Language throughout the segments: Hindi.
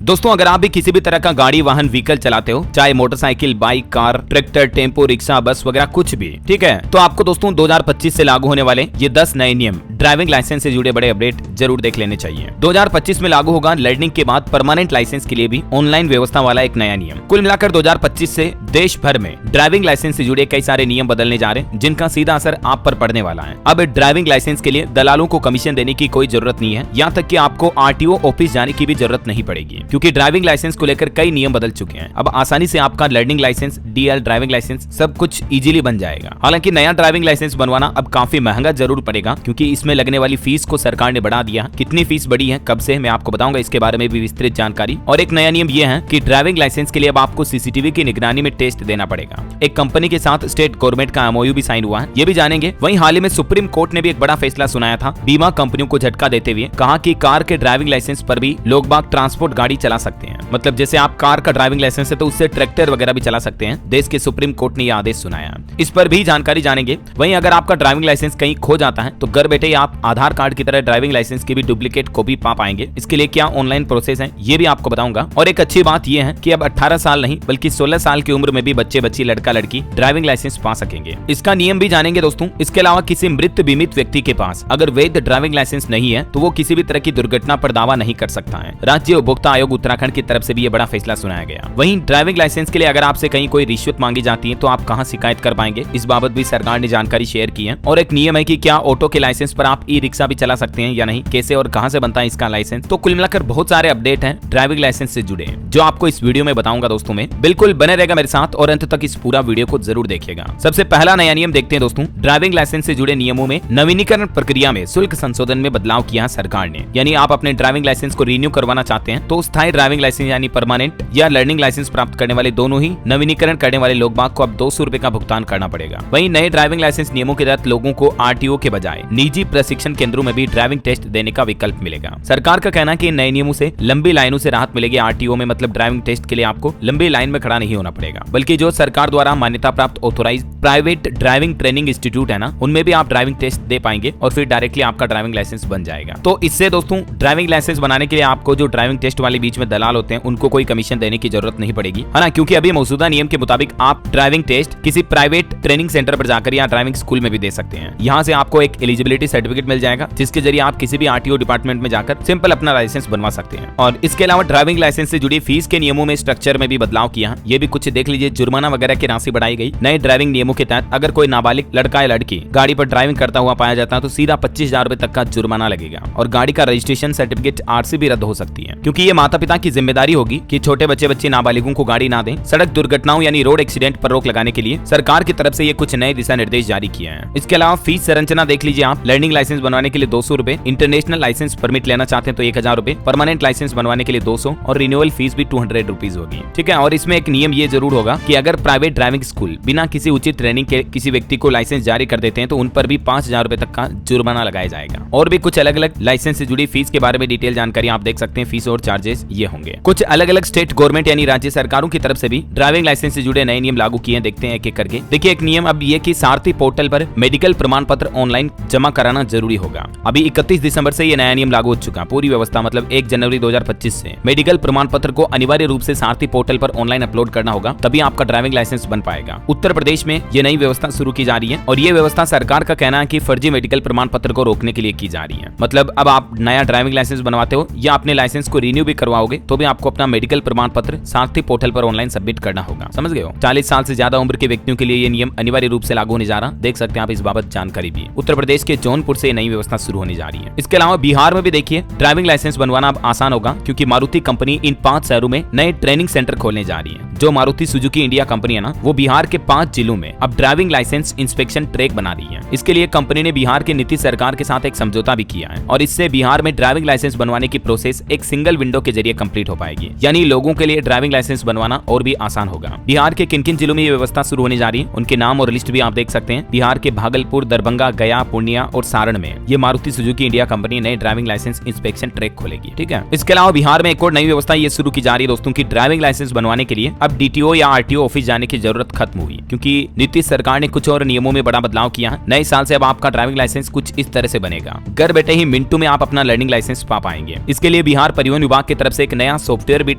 दोस्तों अगर आप भी किसी भी तरह का गाड़ी वाहन व्हीकल चलाते हो, चाहे motorcycle, bike, car, tractor, tempo, rickshaw, बस वगैरह कुछ भी, ठीक है, तो आपको दोस्तों 2025 से लागू होने वाले ये 10 नए नियम ड्राइविंग लाइसेंस से जुड़े बड़े अपडेट जरूर देख लेने चाहिए। 2025 में लागू होगा लर्निंग के बाद परमानेंट लाइसेंस के लिए भी ऑनलाइन व्यवस्था वाला एक नया नियम। कुल मिलाकर 2025 से देश भर में ड्राइविंग लाइसेंस से जुड़े कई सारे नियम बदलने जा रहे हैं, जिनका सीधा असर आप पर पड़ने वाला है। अब ड्राइविंग लाइसेंस के लिए दलालों को कमीशन देने की कोई जरूरत नहीं है, यहाँ तक कि आपको आरटीओ ऑफिस जाने की भी जरूरत नहीं पड़ेगी, क्योंकि ड्राइविंग लाइसेंस को लेकर कई नियम बदल चुके हैं। अब आसानी से आपका learning licence, DL, driving licence सब कुछ इजीली बन जाएगा। हालांकि नया ड्राइविंग लाइसेंस बनवाना अब काफी महंगा जरूर पड़ेगा, क्योंकि इसमें लगने वाली फीस को सरकार ने बढ़ा दिया। कितनी फीस बढ़ी है, कब से, मैं आपको बताऊंगा इसके बारे में भी विस्तृत जानकारी। और एक नया नियम यह है कि ड्राइविंग लाइसेंस के लिए अब आपको सीसीटीवी की निगरानी में टेस्ट देना पड़ेगा। एक कंपनी के साथ स्टेट गवर्नमेंट का एमओयू भी साइन हुआ है, ये भी जानेंगे। वहीं हाल ही में सुप्रीम कोर्ट ने भी एक बड़ा फैसला सुनाया था, बीमा कंपनियों को झटका देते हुए कहा कि कार के ड्राइविंग लाइसेंस पर भी लोग बाग ट्रांसपोर्ट गाड़ी चला सकते हैं। मतलब जैसे आप कार का ड्राइविंग लाइसेंस है तो उससे ट्रैक्टर वगैरह भी चला सकते हैं। देश के सुप्रीम कोर्ट ने यह आदेश सुनाया, इस पर भी जानकारी जानेंगे। वहीं अगर आपका ड्राइविंग लाइसेंस कहीं खो जाता है तो घर बैठे आप आधार कार्ड की तरह ड्राइविंग लाइसेंस की भी डुप्लीकेट कॉपी पा पाएंगे। इसके लिए क्या ऑनलाइन प्रोसेस है ये भी आपको बताऊंगा। और एक अच्छी बात यह है कि अब 18 साल नहीं बल्कि 16 साल की उम्र में भी बच्चे बच्ची, लड़का लड़की ड्राइविंग लाइसेंस पा सकेंगे। इसका नियम भी जानेंगे दोस्तों। इसके अलावा किसी मृत बीमित व्यक्ति के पास अगर वैध ड्राइविंग लाइसेंस नहीं है तो वो किसी भी तरह की दुर्घटना पर दावा नहीं कर सकता है। राज्य उपभोक्ता आयोग उत्तराखंड की तरफ से भी ये बड़ा फैसला सुनाया गया। वहीं ड्राइविंग लाइसेंस के लिए अगर आपसे कहीं कोई रिश्वत मांगी जाती है तो आप कहां शिकायत कर पाएंगे, इस बाबत भी सरकार ने जानकारी शेयर की है। और एक नियम है कि क्या ऑटो के लाइसेंस पर आप ई रिक्शा भी चला सकते हैं या नहीं, कैसे और कहां से बनता है इसका लाइसेंस। तो कुल मिलाकर बहुत सारे अपडेट हैं ड्राइविंग लाइसेंस से जुड़े, जो आपको इस वीडियो में बताऊंगा दोस्तों। में बिल्कुल बने रहेगा मेरे साथ और अंत तक इस पूरा वीडियो को जरूर देखिएगा। सबसे पहला नया नियम देखते हैं दोस्तों। ड्राइविंग लाइसेंस से जुड़े नियमों में नवीनीकरण प्रक्रिया में शुल्क संशोधन में बदलाव किया सरकार ने। यानी आप अपने ड्राइविंग लाइसेंस को रिन्यू करवाना चाहते हैं तो स्थायी ड्राइविंग लाइसेंस यानी परमानेंट या लर्निंग लाइसेंस प्राप्त करने वाले दोनों ही नवीनीकरण करने वाले लोग बाग को अब 200 रुपए का भुगतान करना पड़ेगा। वहीं नए ड्राइविंग लाइसेंस नियमों के तहत लोगों को आरटीओ के बजाय निजी प्रशिक्षण केंद्रों में भी ड्राइविंग टेस्ट देने का विकल्प मिलेगा। सरकार का कहना है कि नए नियमों से लंबी लाइनों से राहत मिलेगी आरटीओ में। मतलब ड्राइविंग टेस्ट के लिए आपको लंबी लाइन में खड़ा नहीं होना पड़ेगा, बल्कि जो सरकार द्वारा मान्यता प्राप्त authorise private driving training institute है ना, उनमें भी आप ड्राइविंग टेस्ट दे पाएंगे और फिर डायरेक्टली आपका ड्राइविंग लाइसेंस बन जाएगा। तो इससे दोस्तों ड्राइविंग लाइसेंस बनाने के लिए आपको जो ड्राइविंग टेस्ट वाले बीच में दलाल होते हैं उनको कोई कमीशन देने की जरूरत नहीं पड़ेगी, है ना। क्योंकि अभी मौजूदा नियम के मुताबिक आप ड्राइविंग टेस्ट किसी प्राइवेट ट्रेनिंग सेंटर पर जाकर या ड्राइविंग स्कूल में भी दे सकते हैं। यहाँ से आपको एक एलिजिबिलिटी सर्टिफिकेट मिल जाएगा, जिसके जरिए आप किसी भी आरटीओ डिपार्टमेंट में जाकर सिंपल अपना लाइसेंस बनवा सकते हैं। और इसके अलावा ड्राइविंग लाइसेंस से जुड़ी फीस के नियमों में स्ट्रक्चर में भी बदलाव किया, ये भी कुछ देख लीजिए। जुर्माना वगैरह की राशि बढ़ाई गई। नए ड्राइविंग नियमों के तहत अगर कोई नाबालिग लड़का या लड़की गाड़ी पर ड्राइविंग करता हुआ पाया जाता है तो सीधा 25,000 रुपए तक का जुर्माना लगेगा और गाड़ी का रजिस्ट्रेशन सर्टिफिकेट आरसी भी रद्द हो सकती है, क्योंकि ये माता पिता की जिम्मेदारी होगी कि छोटे बच्चे नाबालिगों को गाड़ी ना दें। सड़क दुर्घटनाओं यानी रोड एक्सीडेंट पर रोक लगाने के लिए सरकार की तरफ से ये कुछ नए दिशा निर्देश जारी किए हैं। इसके अलावा फीस संरचना देख लीजिए आप। लर्निंग लाइसेंस बनवाने के लिए 200 रुपए, इंटरनेशनल लाइसेंस परमिट लेना चाहते हैं तो 1000 रुपए, परमानेंट लाइसेंस बनवाने के लिए 200 और रिन्यूअल फीस भी 200 रुपीज होगी, ठीक है। और इसमें एक नियम ये जरूर होगा कि अगर प्राइवेट ड्राइविंग स्कूल बिना किसी उचित ट्रेनिंग के किसी व्यक्ति को लाइसेंस जारी कर देते हैं तो उन पर भी 5,000 रुपए तक का जुर्माना लगाया जाएगा। और भी कुछ अलग अलग लाइसेंस से जुड़ी फीस के बारे में डिटेल जानकारी आप देख सकते हैं। फीस और चार्जेस ये होंगे। कुछ अलग अलग स्टेट गवर्नमेंट यानी राज्य सरकारों की तरफ से भी ड्राइविंग लाइसेंस से जुड़े नए नियम लागू किए, देखते हैं एक एक करके। देखिए एक नियम अब ये कि सारथी पोर्टल पर मेडिकल प्रमाण पत्र ऑनलाइन जमा कराना जरूरी होगा। अभी 31 दिसंबर से ये नया नियम लागू हो चुका। पूरी व्यवस्था मतलब 1 जनवरी 2025 से मेडिकल प्रमाण पत्र को अनिवार्य रूप से सारथी पोर्टल पर ऑनलाइन अपलोड करना होगा, तभी आपका ड्राइविंग लाइसेंस बन पाएगा। उत्तर प्रदेश में ये नई व्यवस्था शुरू की जा रही है और ये व्यवस्था सरकार का कहना है कि फर्जी मेडिकल प्रमाण पत्र को रोकने के लिए की जा रही है। मतलब अब आप नया ड्राइविंग लाइसेंस बनवाते हो या अपने लाइसेंस को रिन्यू भी करवाओगे तो भी आपको अपना मेडिकल प्रमाण पत्र सारथी पोर्टल पर ऑनलाइन सबमिट करना होगा। समझ गए हो। 40 साल से ज्यादा उम्र के व्यक्तियों के लिए ये नियम अनिवार्य रूप से लागू होने जा रहा, देख सकते हैं आप इस बाबत जानकारी भी। उत्तर प्रदेश के जौनपुर से नई व्यवस्था शुरू होने जा रही है। इसके अलावा बिहार में भी देखिए ड्राइविंग लाइसेंस बनवाना अब आसान होगा, क्योंकि मारुति कंपनी इन 5 शहरों में नए ट्रेनिंग सेंटर खोलने जा रही है। जो मारुति सुजुकी इंडिया कंपनी है ना, वो बिहार के 5 जिलों में अब ड्राइविंग लाइसेंस इंस्पेक्शन ट्रैक बना रही है। इसके लिए कंपनी ने बिहार के नीतीश सरकार के साथ एक समझौता भी किया है और इससे बिहार में ड्राइविंग लाइसेंस बनवाने की प्रोसेस एक सिंगल विंडो के जरिए कंप्लीट हो पाएगी। यानी लोगों के लिए ड्राइविंग लाइसेंस बनवाना और भी आसान होगा। बिहार के किन किन जिलों में ये व्यवस्था शुरू होने जा रही है उनके नाम और लिस्ट भी आप देख सकते हैं। बिहार के भागलपुर, दरभंगा, गया, पूर्णिया और सारण में ये मारुति सुजुकी इंडिया कंपनी नए ड्राइविंग लाइसेंस इंस्पेक्शन ट्रैक खोलेगी। ठीक है, इसके अलावा बिहार में एक और नई व्यवस्था ये शुरू की जा रही है दोस्तों की ड्राइविंग लाइसेंस बनवाने के लिए अब डीटीओ या आरटीओ ऑफिस जाने की जरूरत खत्म हुई, क्योंकि नीतीश सरकार ने कुछ और नियमों में बड़ा बदलाव किया है। नए साल से अब आपका ड्राइविंग लाइसेंस कुछ इस तरह से बनेगा, घर बैठे ही मिनटों में आप अपना लर्निंग लाइसेंस पा पाएंगे। इसके लिए बिहार परिवहन विभाग की तरफ से एक नया सॉफ्टवेयर भी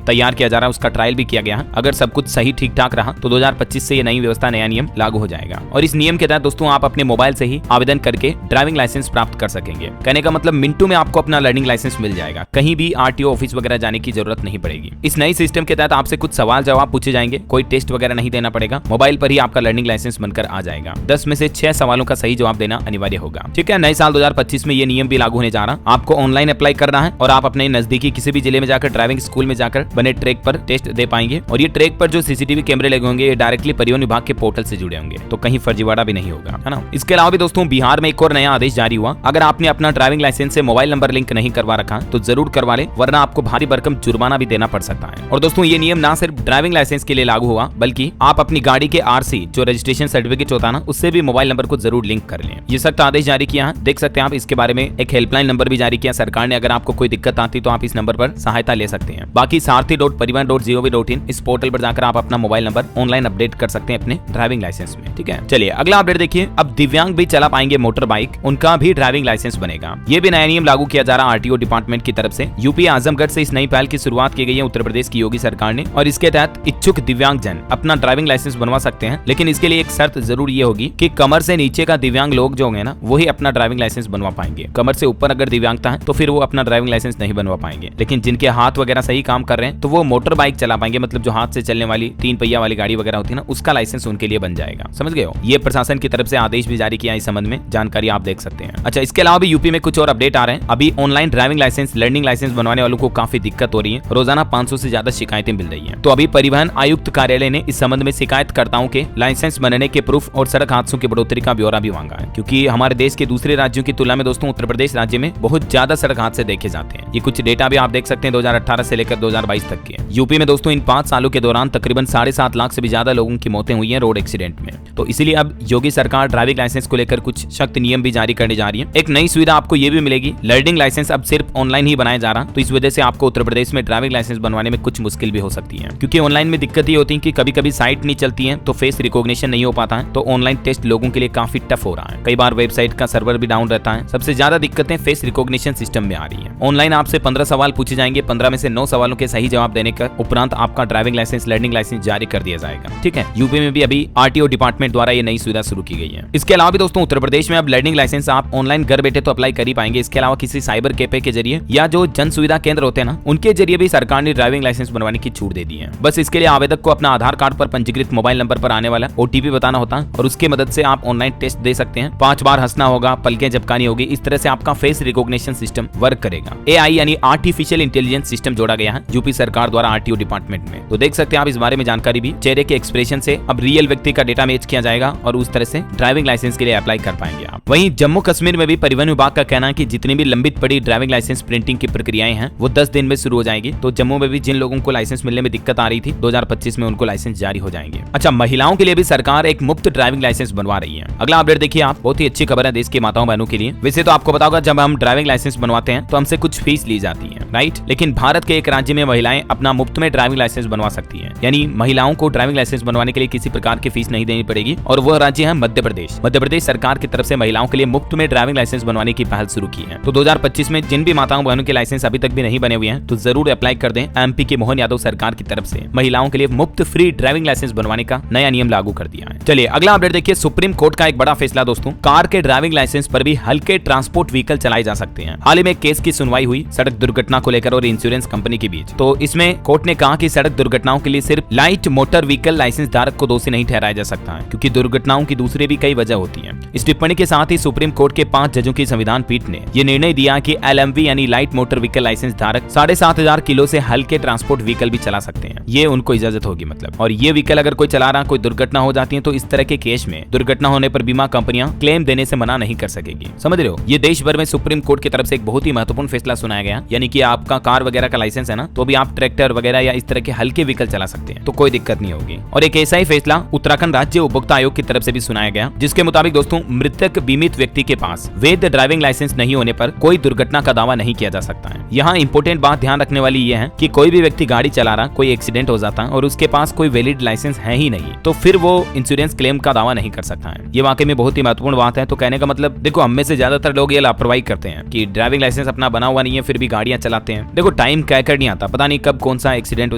तैयार किया जा रहा है, उसका ट्रायल भी किया गया है। अगर सब कुछ सही ठीक ठाक रहा तो 2025 से ये नई व्यवस्था, नया नियम लागू हो जाएगा और इस नियम के तहत दोस्तों आप अपने मोबाइल से ही आवेदन करके ड्राइविंग लाइसेंस प्राप्त कर सकेंगे। कहने का मतलब मिनटों में आपको अपना लर्निंग लाइसेंस मिल जाएगा, कहीं भी आरटीओ ऑफिस वगैरह जाने की जरूरत नहीं पड़ेगी। इस नई सिस्टम के तहत आपसे कुछ सवाल जवाब पूछे जाएंगे, कोई टेस्ट वगैरह नहीं देना पड़ेगा, मोबाइल पर ही आपका लर्निंग लाइसेंस बनकर आ जाएगा। 10 में से 6 सवालों का सही जवाब देना अनिवार्य होगा। ठीक है, नए साल 2025 में ये नियम भी लागू होने जा रहा। आपको ऑनलाइन अप्लाई करना है और आप अपने नजदीकी किसी भी जिले में जाकर ड्राइविंग स्कूल में जाकर बने ट्रैक पर टेस्ट दे पाएंगे और ये ट्रैक पर जो सीसीटीवी कैमरे लगे होंगे ये डायरेक्टली परिवहन विभाग के पोर्टल से जुड़े होंगे, तो कहीं फर्जीवाड़ा भी नहीं होगा, है ना। इसके अलावा भी दोस्तों बिहार में एक और नया आदेश जारी हुआ। अगर आपने अपना ड्राइविंग लाइसेंस से मोबाइल नंबर लिंक नहीं करवा रखा तो जरूर करवा ले, वरना आपको भारी भरकम जुर्माना भी देना पड़ सकता है। और दोस्तों ये नियम ना सिर्फ ड्राइविंग लाइसेंस के लिए लागू हुआ, बल्कि आप अपनी गाड़ी के आरसी जो रजिस्ट्रेशन सर्टिफिकेट होता है ना, उससे भी मोबाइल नंबर को जरूर लिंक कर लें। ये सख्त आदेश जारी किया है, देख सकते हैं आप। इसके बारे में एक हेल्पलाइन नंबर भी जारी किया सरकार ने, अगर आपको कोई दिक्कत आती तो आप इस नंबर पर सहायता ले सकते हैं। बाकी सारथी.परिवहन.gov.in इस पोर्टल पर जाकर आप अपना मोबाइल नंबर ऑनलाइन अपडेट कर सकते हैं अपने ड्राइविंग लाइसेंस में। ठीक है, चलिए अगला अपडेट देखिए। अब दिव्यांग भी चला पाएंगे मोटर बाइक, उनका भी ड्राइविंग लाइसेंस बनेगा। ये भी नया नियम लागू किया जा रहा आरटीओ डिपार्टमेंट की तरफ से। यूपी आजमगढ़ से इस नई पहल की शुरुआत की गई है उत्तर प्रदेश की योगी सरकार ने, और इसके तहत इच्छुक दिव्यांग जन अपना ड्राइविंग लाइसेंस बनवा सकते हैं। लेकिन इसके लिए एक शर्त जरूर ये होगी कि कमर से नीचे का दिव्यांग लोग जो होंगे ना, वही अपना ड्राइविंग लाइसेंस बनवा पाएंगे। कमर से ऊपर अगर दिव्यांगता है तो फिर वो अपना ड्राइविंग लाइसेंस नहीं बनवा पाएंगे। लेकिन जिनके हाथ वगैरह सही काम कर रहे हैं तो वो मोटर बाइक चला पाएंगे, मतलब जो हाथ से चलने वाली 3 पहिया वाली गाड़ी वगैरह होती है ना, उसका लाइसेंस उनके लिए बन जाएगा। समझ गए हो? ये प्रशासन की तरफ से आदेश भी जारी किया इस संबंध में, जानकारी आप देख सकते हैं। अच्छा, इसके अलावा भी यूपी में कुछ और अपडेट आ रहे हैं। अभी online driving licence, learning licence बनवाने वालों को काफी दिक्कत हो रही है। रोजाना 500 से ज्यादा शिकायतें मिल रही हैं। तो अभी परिवहन आयुक्त कार्यालय ने इस संबंध में शिकायतकर्ताओं के लाइसेंस बनने के प्रूफ और सड़क हादसों की बढ़ोतरी का ब्यौरा भी मांगा है, क्योंकि हमारे देश के दूसरे राज्यों की तुलना में दोस्तों उत्तर प्रदेश राज्य में बहुत ज्यादा सड़क हादसे देखे जाते हैं। ये कुछ डेटा भी आप देख सकते हैं 2018 से लेकर 2022 तक के। यूपी में दोस्तों इन 5 सालों के दौरान तकरीबन 7.5 लाख से भी ज्यादा लोगों की मौतें हुई हैं रोड एक्सीडेंट में। तो इसीलिए अब योगी सरकार ड्राइविंग लाइसेंस को लेकर कुछ सख्त नियम भी जारी करने जा रही है। एक नई सुविधा आपको ये भी मिलेगी, लर्निंग लाइसेंस अब सिर्फ ऑनलाइन ही बनाया जा रहा, तो इस वजह से आपको उत्तर प्रदेश में ड्राइविंग लाइसेंस बनवाने में कुछ मुश्किल भी हो सकती है, क्योंकि ऑनलाइन में दिक्कत ये होती है कि कभी कभी साइट नहीं चलती है तो फेस रिकॉग्निशन नहीं हो पाता है, तो ऑनलाइन टेस्ट लोगों के लिए काफी टफ हो रहा है। कई बार वेबसाइट का सर्वर भी डाउन रहता है। सबसे ज्यादा दिक्कतें फेस रिकॉग्निशन सिस्टम में आ रही है। ऑनलाइन आपसे 15 सवाल पूछे जाएंगे, 15 में से 9 सवालों के सही जवाब देने के उपरांत आपका ड्राइविंग लाइसेंस, लर्निंग लाइसेंस जारी कर दिया जाएगा। ठीक है, यूपी में भी अभी आरटीओ डिपार्टमेंट द्वारा ये नई सुविधा शुरू की गई है। इसके अलावा भी दोस्तों उत्तर प्रदेश में अब लर्निंग लाइसेंस आप ऑनलाइन घर बैठे तो अप्लाई कर ही पाएंगे। इसके अलावा किसी साइबर कैफे के जरिए या जो जन सुविधा केंद्र होते हैं ना, उनके जरिए भी सरकार ने ड्राइविंग लाइसेंस बनवाने की छूट दे दी है। बस इसके लिए आवेदक को अपना आधार कार्ड पर पंजीकृत मोबाइल नंबर पर आने वाला ओटीपी बताना होता है और उसकी मदद से आप ऑनलाइन टेस्ट दे सकते हैं। 5 बार हंसना होगा, पलकें झपकानी होगी, इस तरह से आपका फेस रिकॉग्निशन सिस्टम वर्क करेगा। एआई यानी आर्टिफिशियल इंटेलिजेंस सिस्टम जोड़ा गया है यूपी सरकार द्वारा आरटीओ डिपार्टमेंट में। तो देख सकते हैं आप इस बारे में जानकारी भी। चेहरे के एक्सप्रेशन से अब रियल व्यक्ति का डेटा मैच किया जाएगा और उस तरह से ड्राइविंग लाइसेंस के लिए अप्लाई कर पाएंगे आप। वहीं जम्मू कश्मीर में भी परिवहन विभाग का कहना है कि जितनी भी लंबित पड़ी ड्राइविंग लाइसेंस प्रिंटिंग की प्रक्रियाएं हैं वो 10 दिन में शुरू हो जाएगी। तो जम्मू में भी जिन लोगों को लाइसेंस मिलने में दिक्कत आ रही थी 2025 में उनको लाइसेंस जारी हो जाएंगे। अच्छा, महिलाओं के लिए भी सरकार एक मुफ्त ड्राइविंग लाइसेंस बनवा रही है। अगला अपडेट देखिए आप, बहुत ही अच्छी खबर है देश की माताओं बहनों के लिए। वैसे तो आपको पता होगा जब हम ड्राइविंग लाइसेंस बनवाते हैं तो हमसे कुछ फीस ली जाती है, राइट। लेकिन भारत के एक राज्य में महिलाएं अपना मुफ्त में ड्राइविंग लाइसेंस बनवा सकती है, यानी महिलाओं को ड्राइविंग लाइसेंस बनवाने के लिए किसी प्रकार की फीस नहीं देनी पड़ेगी। और वह राज्य है मध्य प्रदेश। मध्य प्रदेश सरकार की तरफ से महिलाओं के लिए मुफ्त में ड्राइविंग लाइसेंस बनवाने की पहल शुरू की है। तो 2025 में जिन भी माताओं बहनों के लाइसेंस अभी तक भी नहीं बने हुए हैं तो जरूर अप्लाई कर दें। एमपी की मोहन यादव सरकार की तरफ से महिलाओं के लिए मुफ्त फ्री ड्राइविंग लाइसेंस बनवाने का नया नियम लागू कर दिया है। चलिए अगला अपडेट देखिए, सुप्रीम कोर्ट का एक बड़ा फैसला दोस्तों, कार के ड्राइविंग लाइसेंस पर भी हल्के ट्रांसपोर्ट व्हीकल चलाए जा सकते हैं। हाल ही में केस की सुनवाई हुई सड़क दुर्घटना को लेकर और इंश्योरेंस कंपनी के बीच। तो इसमें कोर्ट ने कहा कि सड़क दुर्घटनाओं के लिए सिर्फ लाइट मोटर व्हीकल लाइसेंस धारक को दोषी नहीं ठहराया जा सकता है, क्योंकि दुर्घटनाओं की दूसरी भी कई वजह होती है। इस टिप्पणी के साथ ही सुप्रीम कोर्ट के 5 जजों की संविधान पीठ ने यह निर्णय दिया कि LMV यानी लाइट मोटर व्हीकल लाइसेंस धारक 7,500 किलो से हल्के ट्रांसपोर्ट व्हीकल भी चला सकते हैं। ये उनको इजाजत होगी मतलब। और ये व्हीकल अगर कोई चला रहा, कोई दुर्घटना हो जाती है तो इस तरह के केस में दुर्घटना होने पर बीमा कंपनियां क्लेम देने से मना नहीं कर सकेगी। समझ रहे हो? ये देश भर में सुप्रीम कोर्ट की तरफ से एक बहुत ही महत्वपूर्ण फैसला सुनाया गया, यानी कि आपका कार वगैरह का लाइसेंस है ना, तो भी आप ट्रैक्टर वगैरह या इस तरह के हल्के व्हीकल चला सकते हैं, तो कोई दिक्कत नहीं होगी। और एक ऐसा ही फैसला उत्तराखंड राज्य उपभोक्ता आयोग की तरफ से भी सुनाया गया, जिसके मुताबिक दोस्तों मृतक बीमित व्यक्ति के पास वैध ड्राइविंग लाइसेंस नहीं होने पर कोई दुर्घटना का दावा नहीं किया जा सकता है। यहाँ इंपोर्टेंट बात ध्यान रखने वाली ये है कि कोई भी व्यक्ति गाड़ी चला रहा, कोई एक्सीडेंट हो जाता है और उसके पास कोई वैलिड लाइसेंस है ही नहीं, तो फिर वो इंश्योरेंस क्लेम का दावा नहीं कर सकता है। ये वाकई में बहुत ही महत्वपूर्ण बात है। तो कहने का मतलब देखो, हम में से ज्यादातर लोग ये लापरवाही करते हैं कि ड्राइविंग लाइसेंस अपना बना हुआ नहीं है फिर भी गाड़ियां चलाते हैं। देखो टाइम कहकर नहीं आता, पता नहीं कब कौन सा एक्सीडेंट हो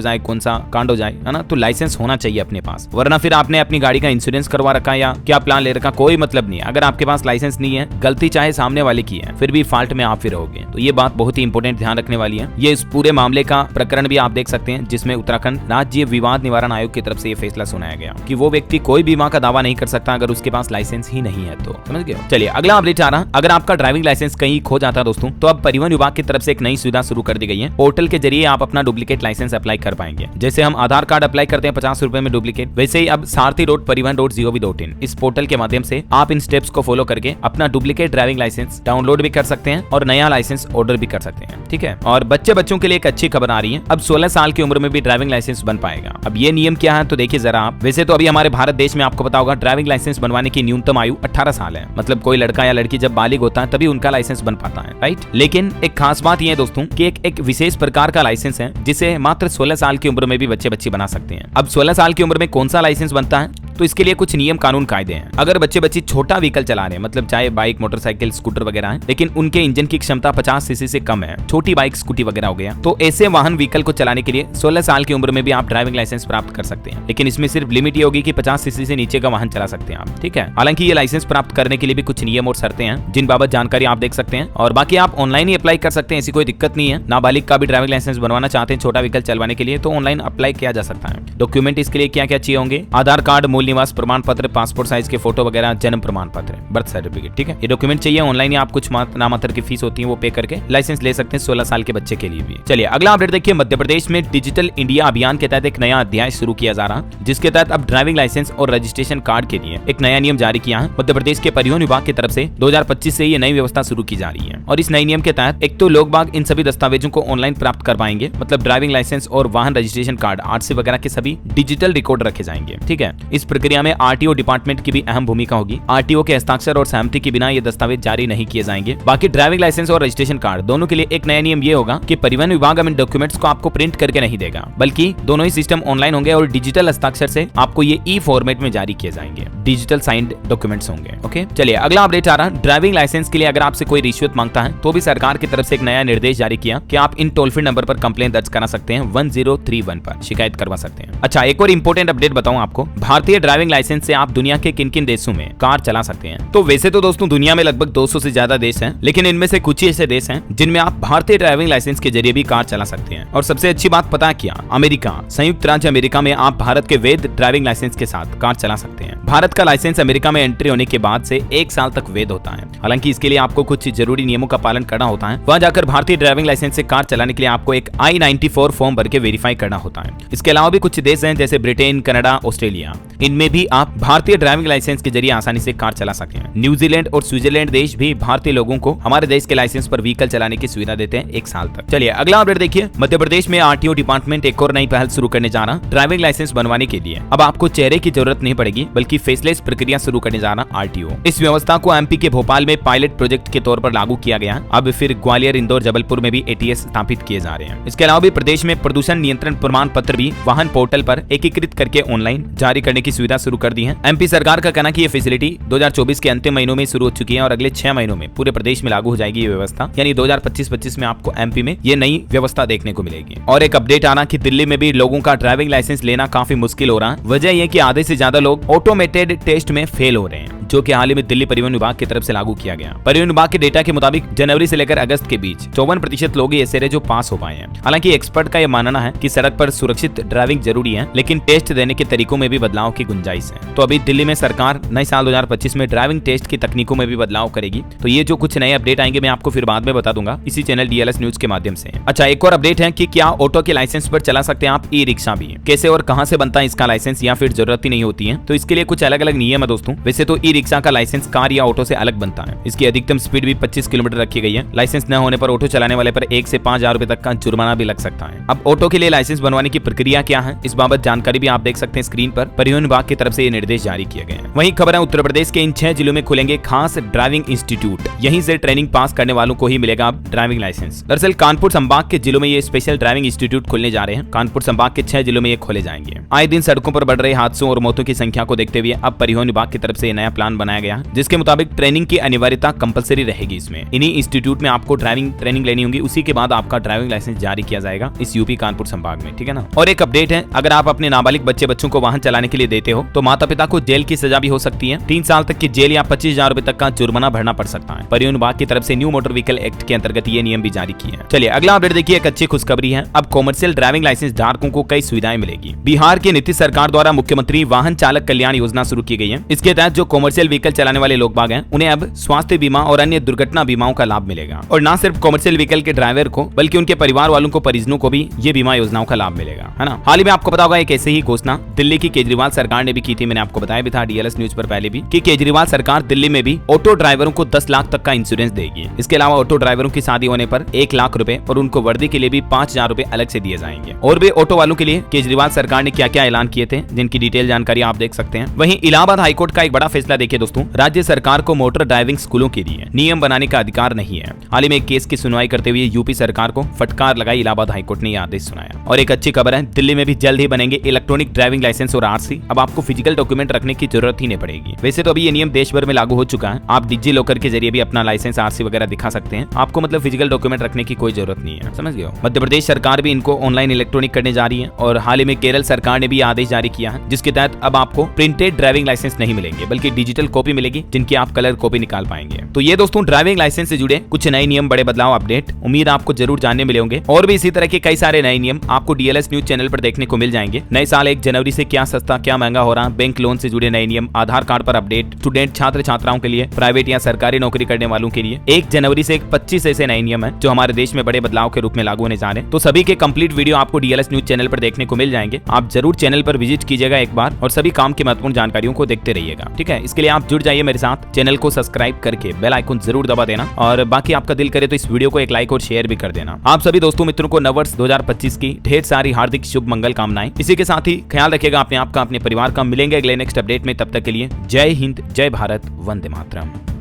जाए, कौन सा कांड हो जाए, है ना। तो लाइसेंस होना चाहिए अपने पास, वरना फिर आपने अपनी गाड़ी का इंश्योरेंस करवा रखा या क्या प्लान ले रखा, कोई मतलब नहीं है। अगर आपके पास लाइसेंस नहीं है, गलती चाहे सामने वाले की है, फिर भी फॉल्ट में आप फिर रहोगे। तो ये बात बहुत ही इंपॉर्टेंट ध्यान रखने वाली है। ये इस पूरे मामले का प्रकरण भी आप देख सकते हैं, जिसमें उत्तराखंड राज्य विवाद निवारण आयोग की तरफ से ये फैसला सुनाया गया कि वो व्यक्ति कोई बीमा का दावा नहीं कर सकता अगर उसके पास लाइसेंस ही नहीं है। तो समझ गए? चलिए अगला अपडेट आ रहा, अगर आपका ड्राइविंग लाइसेंस कहीं खो जाता है दोस्तों, तो अब परिवहन विभाग की तरफ से एक नई सुविधा शुरू कर दी गई है। पोर्टल के जरिए आप अपना डुप्लीकेट लाइसेंस अप्लाई कर पाएंगे। जैसे हम आधार कार्ड अप्लाई करते हैं 50 रुपए में डुप्लीकेट, वैसे ही अब सारथी.परिवहन.gov.in इस पोर्टल के माध्यम से आप इन स्टेप्स को फॉलो करके अपना डुप्लीकेट ड्राइविंग लाइसेंस डाउनलोड भी कर सकते हैं और नया लाइसेंस ऑर्डर भी कर सकते हैं। ठीक है। और बच्चों के लिए एक अच्छी खबर आ रही है, अब 16 साल की उम्र में भी ड्राइविंग लाइसेंस बन पाएगा। अब ये नियम क्या है तो देखिए जरा आप। वैसे तो अभी हमारे भारत देश में आपको पता होगा ड्राइविंग लाइसेंस बनवाने की न्यूनतम आयु 18 साल है। मतलब कोई लड़का या लड़की जब बालिग होता है तभी उनका लाइसेंस बन पाता है, राइट। लेकिन एक खास बात यह है दोस्तों कि एक विशेष प्रकार का लाइसेंस है जिसे मात्र 16 साल की उम्र में भी बच्चे बना सकते हैं। अब 16 साल की उम्र में कौन सा लाइसेंस बनता है, तो इसके लिए कुछ नियम कानून कायदे हैं। अगर बच्चे छोटा व्हीकल चला रहे हैं, मतलब चाहे बाइक, मोटरसाइकिल, स्कूटर वगैरह है, लेकिन उनके इंजन की क्षमता 50 सीसी से कम है, छोटी बाइक, स्कूटी वगैरह हो गया, तो ऐसे वाहन व्हीकल को चलाने के लिए 16 साल की उम्र में भी आप ड्राइविंग लाइसेंस प्राप्त कर सकते हैं। लेकिन इसमें सिर्फ लिमिट ये होगी कि 50 सीसी से नीचे का वाहन चला सकते हैं आप। ठीक है। हालांकि ये लाइसेंस प्राप्त करने के लिए भी कुछ नियम और शर्तें हैं, जिन बाबत जानकारी आप देख सकते हैं। और बाकी आप ऑनलाइन ही अप्लाई कर सकते हैं, ऐसी कोई दिक्कत नहीं है। नाबालिग का भी ड्राइविंग लाइसेंस बनवाना चाहते हैं छोटा व्हीकल चलवाने के लिए, तो ऑनलाइन अप्लाई किया जा सकता है। डॉक्यूमेंट इसके लिए क्या क्या चाहिए होंगे? आधार कार्ड, मूल निवास प्रमाण पत्र, पासपोर्ट साइज के फोटो वगैरह, जन्म प्रमाण पत्र, बर्थ सर्टिफिकेट। ठीक है। ये डॉक्यूमेंट चाहिए। ऑनलाइन ही आप कुछ नामात्र की फीस होती है वो पे करके लाइसेंस ले सकते हैं 16 साल के बच्चे के लिए भी। चलिए अगला अपडेट देखिए, मध्य प्रदेश में डिजिटल इंडिया अभियान के तहत एक नया अध्याय शुरू किया जा रहा, जिसके तहत अब ड्राइविंग लाइसेंस और रजिस्ट्रेशन कार्ड के लिए एक नया नियम जारी किया है। मध्य प्रदेश के परिवहन विभाग की तरफ से 2025 से ये नई व्यवस्था शुरू की जा रही है। और इस नए नियम के तहत एक तो लोग बाग इन सभी दस्तावेजों को ऑनलाइन प्राप्त कर पाएंगे, मतलब ड्राइविंग लाइसेंस और वाहन रजिस्ट्रेशन कार्ड, आरसी वगैरह के सभी डिजिटल रिकॉर्ड रखे जाएंगे। ठीक है। इस प्रक्रिया में आरटीओ डिपार्टमेंट की भी अहम भूमिका होगी। आरटीओ के हस्ताक्षर और सहमति के बिना ये दस्तावेज जारी नहीं किए जाएंगे। बाकी ड्राइविंग लाइसेंस और रजिस्ट्रेशन कार्ड दोनों के लिए एक नया नियम ये होगा कि परिवहन विभाग इन डॉक्यूमेंट्स को आपको प्रिंट करके नहीं देगा, बल्कि दोनों ही सिस्टम ऑनलाइन होंगे और डिजिटल हस्ताक्षर से आपको ये ई फॉर्मेट में जारी किए जाएंगे। डिजिटल साइंड डॉक्यूमेंट्स होंगे। ओके। चलिए अगला अपडेट आ रहा, ड्राइविंग लाइसेंस के लिए अगर आपसे कोई रिश्वत मांगता है तो भी सरकार की तरफ से एक नया निर्देश जारी किया कि आप इन टोल फ्री नंबर पर कंप्लेंट दर्ज करा सकते हैं, 1031 पर शिकायत करवा सकते हैं। अच्छा, एक और इंपॉर्टेंट अपडेट बताऊं आपको, भारतीय ड्राइविंग लाइसेंस से आप दुनिया के किन किन देशों में कार चला सकते हैं। तो वैसे तो दोस्तों दुनिया में लगभग 200 से ज्यादा देश हैं, लेकिन इनमें से कुछ ही ऐसे देश हैं जिनमें आप भारतीय ड्राइविंग लाइसेंस के जरिए भी कार चला सकते हैं। और सबसे अच्छी बात पता क्या, अमेरिका, संयुक्त राज्य अमेरिका में आप भारत के वैध ड्राइविंग लाइसेंस के साथ कार चला सकते हैं। भारत का लाइसेंस अमेरिका में एंट्री होने के बाद से 1 साल तक वैध होता है। हालांकि इसके लिए आपको कुछ जरूरी नियमों का पालन करना होता है। वहां जाकर भारतीय ड्राइविंग लाइसेंस से कार चलाने के लिए आपको एक I-94 फॉर्म भर के वेरीफाई करना होता है। इसके अलावा भी कुछ देश हैं जैसे ब्रिटेन, कनाडा, ऑस्ट्रेलिया, इनमें भी आप भारतीय ड्राइविंग लाइसेंस के जरिए आसानी से कार चला सकते हैं। न्यूजीलैंड और स्विट्जरलैंड देश भी भारतीय लोगों को हमारे देश के लाइसेंस पर व्हीकल चलाने की सुविधा देते हैं 1 साल तक। चलिए अगला अपडेट देखिए, मध्य प्रदेश में आरटीओ डिपार्टमेंट एक और नई पहल शुरू करने जा रहा, ड्राइविंग लाइसेंस बनवाने के लिए अब आपको चेहरे की जरूरत नहीं पड़ेगी, बल्कि फेसलेस प्रक्रिया शुरू करने जा रहा आरटीओ। इस व्यवस्था को एमपी के भोपाल में पायलट प्रोजेक्ट के तौर पर लागू किया गया। अब फिर ग्वालियर, इंदौर, जबलपुर में भी एटीएस स्थापित किए जा रहे हैं। इसके अलावा भी प्रदेश में प्रदूषण नियंत्रण प्रमाण पत्र भी वाहन पोर्टल पर एकीकृत करके ऑनलाइन जारी करने की सुविधा शुरू कर दी है। एमपी सरकार का कहना कि ये फैसिलिटी 2024 के अंतिम महीनों में शुरू हो चुकी है और अगले 6 महीनों में पूरे प्रदेश में लागू हो जाएगी ये व्यवस्था, यानी 2025-25 में आपको एमपी में ये नई व्यवस्था देखने को मिलेगी। और एक अपडेट आना कि दिल्ली में भी लोगों का ड्राइविंग लाइसेंस लेना काफी मुश्किल हो रहा है। वजह यह कि आधे से ज्यादा लोग ऑटोमेटेड टेस्ट में फेल हो रहे हैं, जो कि हाल ही में दिल्ली परिवहन विभाग की तरफ से लागू किया गया। परिवहन विभाग के डेटा के मुताबिक जनवरी से लेकर अगस्त के बीच 54% लोग ऐसे रहे जो पास हो पाए हैं। हालांकि एक्सपर्ट का यह मानना है कि सड़क पर सुरक्षित ड्राइविंग जरूरी है, लेकिन टेस्ट देने के तरीकों में भी बदलाव की गुंजाइश है। तो अभी दिल्ली में सरकार नए साल 2025 में ड्राइविंग टेस्ट की तकनीकों में भी बदलाव करेगी। तो ये जो कुछ नए अपडेट आएंगे मैं आपको फिर बाद में बता दूंगा इसी चैनल DLS न्यूज के माध्यम से। अच्छा, एक और अपडेट है कि क्या ऑटो के लाइसेंस पर चला सकते हैं आप ई रिक्शा भी? कैसे और कहां से बनता है इसका लाइसेंस, या फिर जरूरत ही नहीं होती है? तो इसके लिए कुछ अलग अलग नियम है दोस्तों। वैसे तो ई रिक्शा का लाइसेंस कार या ऑटो से अलग बनता है। इसकी अधिकतम स्पीड भी 25 किलोमीटर रखी गई है। लाइसेंस न होने पर ऑटो चलाने वाले पर 1 से 5,000 रुपए तक का जुर्माना भी लग सकता है। अब ऑटो के लिए लाइसेंस बनवाने की प्रक्रिया क्या है, इस बाबत जानकारी भी आप देख सकते हैं स्क्रीन पर। परिवहन विभाग की तरफ से ये निर्देश जारी किए गए हैं। वहीं खबर है उत्तर प्रदेश के इन 6 जिलों में खुलेंगे खास ड्राइविंग इंस्टीट्यूट। यहीं से ट्रेनिंग पास करने वालों को ही मिलेगा अब ड्राइविंग लाइसेंस। दरअसल कानपुर संभाग के जिलों में ये स्पेशल ड्राइविंग इंस्टीट्यूट खुलने जा रहे हैं। कानपुर संभाग के 6 जिलों में ये खोले जाएंगे। आए दिन सड़कों पर बढ़ रहे हादसों और मौतों की संख्या को देखते हुए अब परिवहन विभाग की तरफ से नया प्लान बनाया गया, जिसके मुताबिक ट्रेनिंग की अनिवार्यता कंपलसरी रहेगी। इसमें इन्हीं इंस्टीट्यूट में आपको ड्राइविंग ट्रेनिंग लेनी होगी, उसी के बाद आपका ड्राइविंग लाइसेंस जारी किया जाएगा इस यूपी कानपुर संभाग में, ठीक है ना। और एक अपडेट है, अगर आप अपने नाबालिग बच्चों को वाहन चलाने के लिए देते हो तो माता पिता को जेल की सजा भी हो सकती है। 3 साल तक की जेल या 25,000 रुपए तक का जुर्माना भरना पड़ सकता है। परिवहन विभाग की तरफ से न्यू मोटर व्हीकल एक्ट के अंतर्गत ये नियम भी जारी किए हैं। चलिए अगला अपडेट देखिए, एक अच्छी खुशखबरी है। अब कॉमर्शियल ड्राइविंग लाइसेंस धारकों को कई सुविधाएं मिलेगी। बिहार की नीतीश सरकार द्वारा मुख्यमंत्री वाहन चालक कल्याण योजना शुरू की गई है। इसके तहत जो कॉमर्शियल व्हीकल चलाने वाले लोग बाग हैं उन्हें अब स्वास्थ्य बीमा और अन्य दुर्घटना बीमाओं का लाभ मिलेगा। और न सिर्फ कॉमर्शियल व्हीकल के ड्राइवर को बल्कि उनके परिवार वालों को, परिजनों को भी ये बीमा योजनाओं का लाभ मिलेगा, है ना। हाल ही में आपको पता होगा एक ऐसे ही घोषणा दिल्ली की केजरीवाल सरकार ने भी की थी। मैंने आपको बताया भी था DLS न्यूज पर पहले भी कि केजरीवाल सरकार दिल्ली में भी ऑटो ड्राइवरों को 10 लाख तक का इंश्योरेंस देगी। इसके अलावा ऑटो ड्राइवरों की शादी होने पर 1 लाख रुपए और उनको वर्दी के लिए भी 5,000 रुपए अलग से दिए जाएंगे। और भी ऑटो वालों के लिए केजरीवाल सरकार ने क्या क्या ऐलान किए थे, जिनकी डिटेल जानकारी आप देख सकते हैं। वहीं इलाहाबाद हाईकोर्ट का एक बड़ा फैसला देखिए दोस्तों, राज्य सरकार को मोटर ड्राइविंग स्कूलों के लिए नियम बनाने का अधिकार नहीं है। हाल ही में एक केस की सुनवाई करते हुए यूपी सरकार को फटकार लगाई इलाहाबाद हाईकोर्ट ने यह आदेश सुनाया। और एक अच्छी खबर है, दिल्ली में भी जल्द ही बनेंगे इलेक्ट्रॉनिक ड्राइविंग लाइसेंस और RC। अब आपको फिजिकल डॉक्यूमेंट रखने की जरूरत ही नहीं पड़ेगी। वैसे तो अभी ये नियम देश भर में लागू हो चुका है। आप डिजी लॉकर के जरिए भी अपना लाइसेंस, RC वगैरह दिखा सकते हैं। आपको मतलब फिजिकल डॉक्यूमेंट रखने की कोई जरूरत नहीं है, समझ गए हो। मध्य प्रदेश सरकार भी इनको ऑनलाइन इलेक्ट्रॉनिक करने जा रही है। और हाल ही में केरल सरकार ने भी आदेश जारी किया है, जिसके तहत अब आपको प्रिंटेड ड्राइविंग लाइसेंस नहीं मिलेंगे बल्कि डिजिटल कॉपी मिलेगी, जिनकी आप कलर कॉपी निकाल पाएंगे। तो ये दोस्तों ड्राइविंग लाइसेंस से जुड़े कुछ नए नियम, बड़े बदलाव, अपडेट उम्मीद आपको जरूर जानने मिले होंगे। और भी इसी तरह के कई सारे नए नियम आपको DLS न्यूज चैनल पर देखने को मिल जाएंगे। नए साल 1 जनवरी से क्या सस्ता क्या महंगा हो रहा, बैंक लोन से जुड़े नए नियम, आधार कार्ड पर अपडेट, स्टूडेंट छात्र छात्राओं के लिए, प्राइवेट या सरकारी नौकरी करने वालों के लिए 1 जनवरी से 25 ऐसे नए नियम है जो हमारे देश में बड़े बदलाव के रूप में लागू होने जा रहे हैं। तो सभी के कंप्लीट वीडियो आपको DLS न्यूज चैनल पर देखने को मिल जाएंगे। आप जरूर चैनल पर विजिट कीजिएगा एक बार और सभी काम की महत्वपूर्ण जानकारियों को देखते रहिएगा, ठीक है। इसके लिए आप जुड़ जाइए मेरे साथ, चैनल को सब्सक्राइब करके बेल आइकन जरूर दबा देना। और बाकी आपका दिल करे तो इस वीडियो को एक लाइक और शेयर भी कर देना। आप सभी दोस्तों मित्रों को नववर्ष 2025 की ढेर सारी हार्दिक शुभ मंगल कामनाएं। इसी के साथ ही ख्याल रखिएगा अपने आप का, अपने परिवार का। मिलेंगे अगले नेक्स्ट अपडेट में, तब तक के लिए जय हिंद, जय भारत, वंदे मातरम।